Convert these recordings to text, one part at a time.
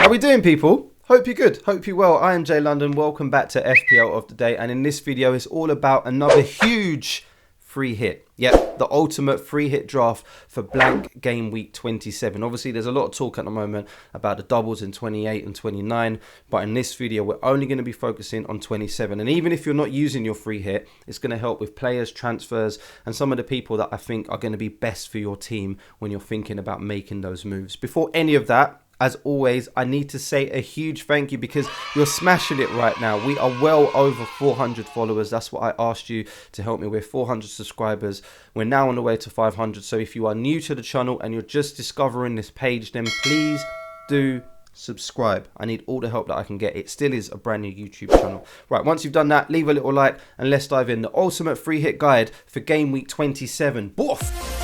How we doing, people? Hope you're good. Hope you're well. I am Jay London. Welcome back to FPL of the day. And in this video, it's all about another huge free hit. Yep, the ultimate free hit draft for blank game week 27. Obviously, there's a lot of talk at the moment about the doubles in 28 and 29. But in this video, we're only going to be focusing on 27. And even if you're not using your free hit, it's going to help with players, transfers, and some of the people that I think are going to be best for your team when you're thinking about making those moves. Before any of that, as always, I need to say a huge thank you because you're smashing it right now. We are well over 400 followers. That's what I asked you to help me with, 400 subscribers. We're now on the way to 500. So if you are new to the channel and you're just discovering this page, then please do subscribe. I need all the help that I can get. It still is a brand new YouTube channel. Right, once you've done that, leave a little like and let's dive in. The ultimate free hit guide for game week 27. Boof!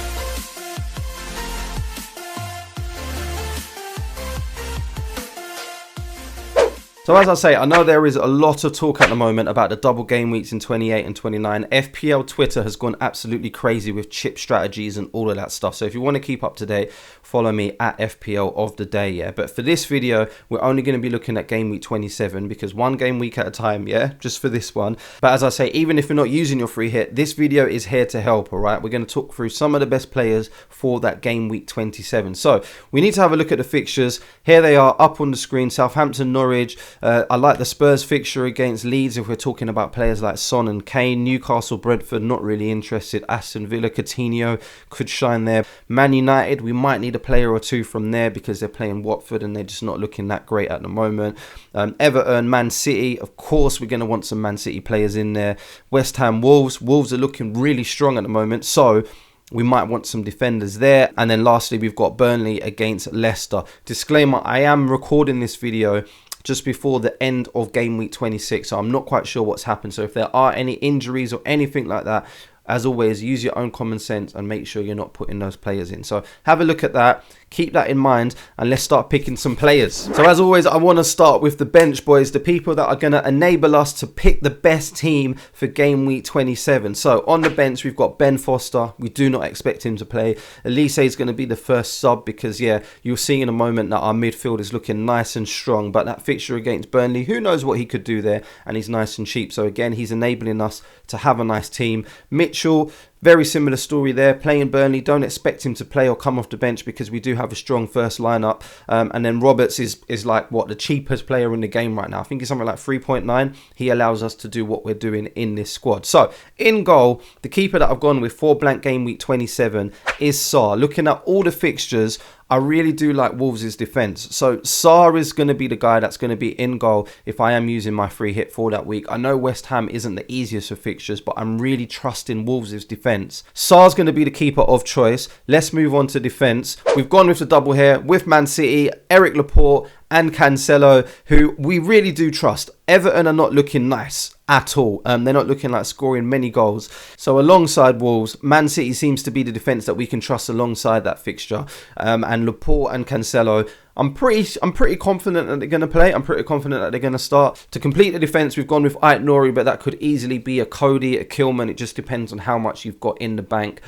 So as I say, I know there is a lot of talk at the moment about the double game weeks in 28 and 29. FPL Twitter has gone absolutely crazy with chip strategies and all of that stuff. So if you want to keep up to date, follow me at FPL of the day, yeah. But for this video, we're only going to be looking at game week 27 because one game week at a time, yeah, just for this one. But as I say, even if you're not using your free hit, this video is here to help, all right? We're going to talk through some of the best players for that game week 27. So we need to have a look at the fixtures. Here they are up on the screen: Southampton, Norwich. I like the Spurs fixture against Leeds if we're talking about players like Son and Kane. Newcastle, Brentford, not really interested. Aston Villa, Coutinho could shine there. Man United, we might need a player or two from there because they're playing Watford and they're just not looking that great at the moment. Everton, Man City, of course we're going to want some Man City players in there. West Ham, Wolves. Wolves are looking really strong at the moment, so we might want some defenders there. And then lastly, we've got Burnley against Leicester. Disclaimer, I am recording this video just before the end of game week 26, so I'm not quite sure what's happened. So if there are any injuries or anything like that, as always, use your own common sense and make sure you're not putting those players in. So have a look at that, keep that in mind, and let's start picking some players. So as always, I want to start with the bench, boys, the people that are going to enable us to pick the best team for game week 27. So on the bench, we've got Ben Foster. We do not expect him to play. Elise is going to be the first sub because, yeah, you'll see in a moment that our midfield is looking nice and strong. But that fixture against Burnley, who knows what he could do there, and he's nice and cheap. So again, he's enabling us to have a nice team. Mitchell, very similar story there, playing Burnley. Don't expect him to play or come off the bench because we do have a strong first lineup. And then Roberts is like, what, the cheapest player in the game right now. I think he's something like 3.9. He allows us to do what we're doing in this squad. So in goal, the keeper that I've gone with for blank game week 27 is Sarr. Looking at all the fixtures, I really do like Wolves' defence. So Sarr is going to be the guy that's going to be in goal if I am using my free hit for that week. I know West Ham isn't the easiest of fixtures, but I'm really trusting Wolves' defence. Sarr's going to be the keeper of choice. Let's move on to defence. We've gone with the double here with Man City, Eric Laporte and Cancelo, who we really do trust. Everton are not looking nice at all. They're not looking like scoring many goals. So alongside Wolves, Man City seems to be the defence that we can trust alongside that fixture. And Laporte and Cancelo, I'm pretty confident that they're going to play. I'm pretty confident that they're going to start. To complete the defence, we've gone with Ait-Nouri, but that could easily be a Cody, a Kilman. It just depends on how much you've got in the bank.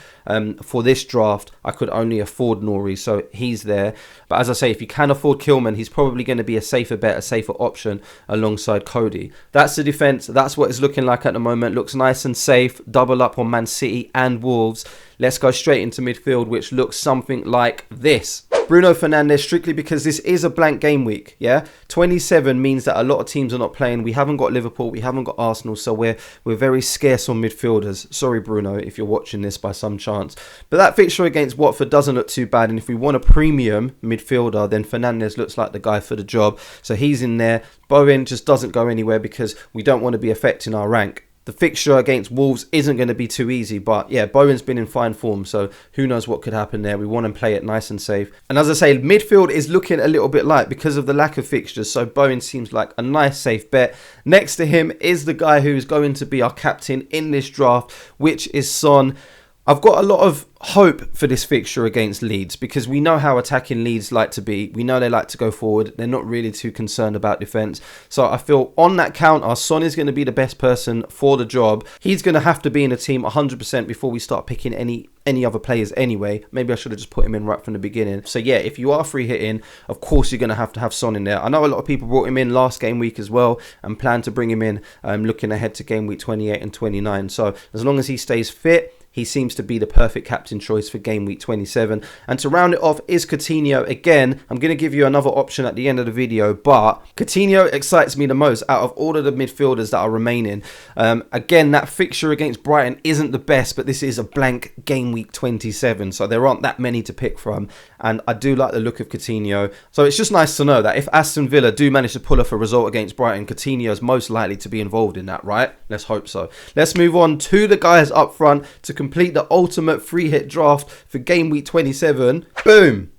For this draft, I could only afford Nouri, so he's there. But as I say, if you can afford Kilman, he's probably going to be a safer bet, a safer option alongside Cody. That's the defence. That's what it's looking like at the moment. Looks nice and safe. Double up on Man City and Wolves. Let's go straight into midfield, which looks something like this. Bruno Fernandes, strictly because this is a blank game week, yeah? 27 means that a lot of teams are not playing. We haven't got Liverpool, we haven't got Arsenal, so we're very scarce on midfielders. Sorry, Bruno, if you're watching this by some chance. But that fixture against Watford doesn't look too bad, and if we want a premium midfielder, then Fernandes looks like the guy for the job. So he's in there. Bowen just doesn't go anywhere because we don't want to be affecting our rank. The fixture against Wolves isn't going to be too easy, but yeah, Bowen's been in fine form, so who knows what could happen there. We want to play it nice and safe. And as I say, midfield is looking a little bit light because of the lack of fixtures, so Bowen seems like a nice safe bet. Next to him is the guy who's going to be our captain in this draft, which is Son. I've got a lot of hope for this fixture against Leeds because we know how attacking Leeds like to be. We know they like to go forward. They're not really too concerned about defence. So I feel on that count, our Son is going to be the best person for the job. He's going to have to be in the team 100% before we start picking any other players anyway. Maybe I should have just put him in right from the beginning. So yeah, if you are free hitting, of course you're going to have Son in there. I know a lot of people brought him in last game week as well and plan to bring him in looking ahead to game week 28 and 29. So as long as he stays fit, he seems to be the perfect captain choice for game week 27. And to round it off is Coutinho. Again, I'm going to give you another option at the end of the video, but Coutinho excites me the most out of all of the midfielders that are remaining. Again, that fixture against Brighton isn't the best, but this is a blank game week 27, so there aren't that many to pick from. And I do like the look of Coutinho. So it's just nice to know that if Aston Villa do manage to pull off a result against Brighton, Coutinho is most likely to be involved in that, right? Let's hope so. Let's move on to the guys up front to complete the ultimate free hit draft for game week 27. Boom!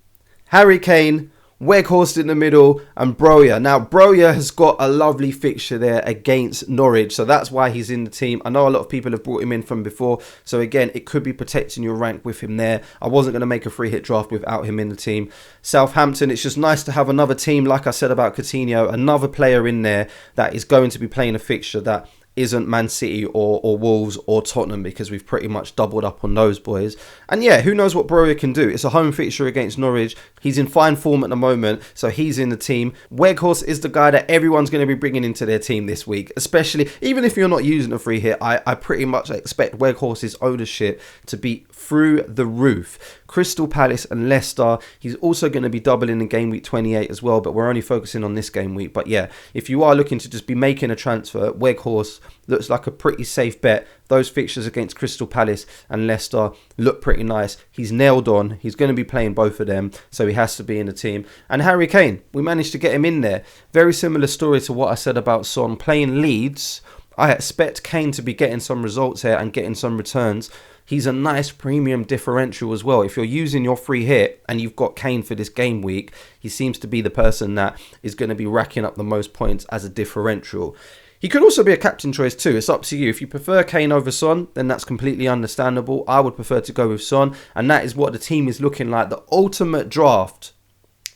Harry Kane, Weghorst in the middle, and Broja. Now, Broja has got a lovely fixture there against Norwich, so that's why he's in the team. I know a lot of people have brought him in from before, so again, it could be protecting your rank with him there. I wasn't going to make a free hit draft without him in the team. Southampton, it's just nice to have another team, like I said about Coutinho, another player in there that is going to be playing a fixture that isn't Man City or Wolves or Tottenham, because we've pretty much doubled up on those boys. And yeah, who knows what Broja can do. It's a home fixture against Norwich. He's in fine form at the moment, so he's in the team. Weghorst is the guy that everyone's going to be bringing into their team this week, especially even if you're not using a free hit. I pretty much expect Weghorst's ownership to be through the roof. Crystal Palace and Leicester. He's also going to be doubling in game week 28 as well, but we're only focusing on this game week. But yeah, if you are looking to just be making a transfer, Weghorst looks like a pretty safe bet. Those fixtures against Crystal Palace and Leicester look pretty nice. He's nailed on. He's going to be playing both of them, so he has to be in the team. And Harry Kane, we managed to get him in there. Very similar story to what I said about Son. Playing Leeds, I expect Kane to be getting some results here and getting some returns. He's a nice premium differential as well. If you're using your free hit and you've got Kane for this game week, he seems to be the person that is going to be racking up the most points as a differential. He could also be a captain choice too. It's up to you. If you prefer Kane over Son, then that's completely understandable. I would prefer to go with Son, and that is what the team is looking like. The ultimate draft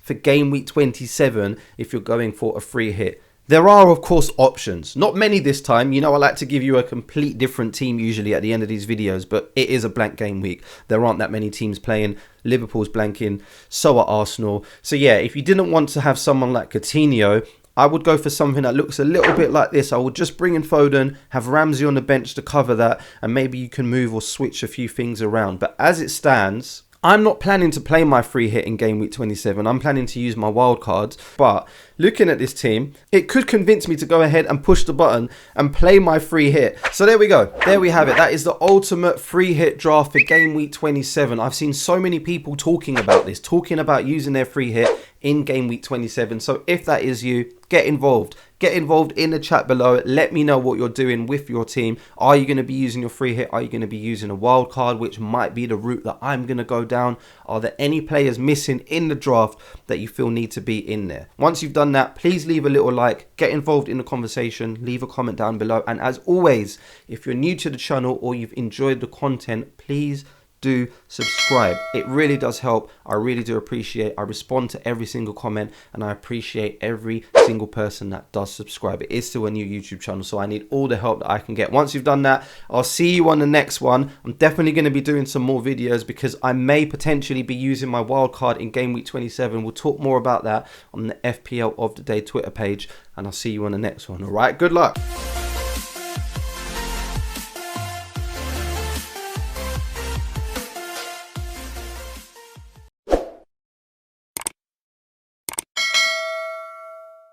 for game week 27 if you're going for a free hit. There are, of course, options. Not many this time. You know, I like to give you a complete different team usually at the end of these videos, but it is a blank game week. There aren't that many teams playing. Liverpool's blanking. So are Arsenal. So yeah, if you didn't want to have someone like Coutinho, I would go for something that looks a little bit like this. I would just bring in Foden, have Ramsey on the bench to cover that, and maybe you can move or switch a few things around. But as it stands, I'm not planning to play my free hit in game week 27. I'm planning to use my wild cards. But looking at this team, it could convince me to go ahead and push the button and play my free hit. So there we go. There we have it. That is the ultimate free hit draft for game week 27. I've seen so many people talking about this, talking about using their free hit in game week 27. So if that is you, get involved. Get involved in the chat below. Let me know what you're doing with your team. Are you going to be using your free hit? Are you going to be using a wild card, which might be the route that I'm going to go down? Are there any players missing in the draft that you feel need to be in there? Once you've done that, please leave a little like, get involved in the conversation, leave a comment down below. And as always, if you're new to the channel or you've enjoyed the content, please do subscribe. It really does help. I really do appreciate. I respond to every single comment, and I appreciate every single person that does subscribe. It is still a new YouTube channel, so I need all the help that I can get. Once you've done that, I'll see you on the next one. I'm definitely going to be doing some more videos because I may potentially be using my wild card in game week 27. We'll talk more about that on the FPL of the Day Twitter page, and I'll see you on the next one. All right, good luck.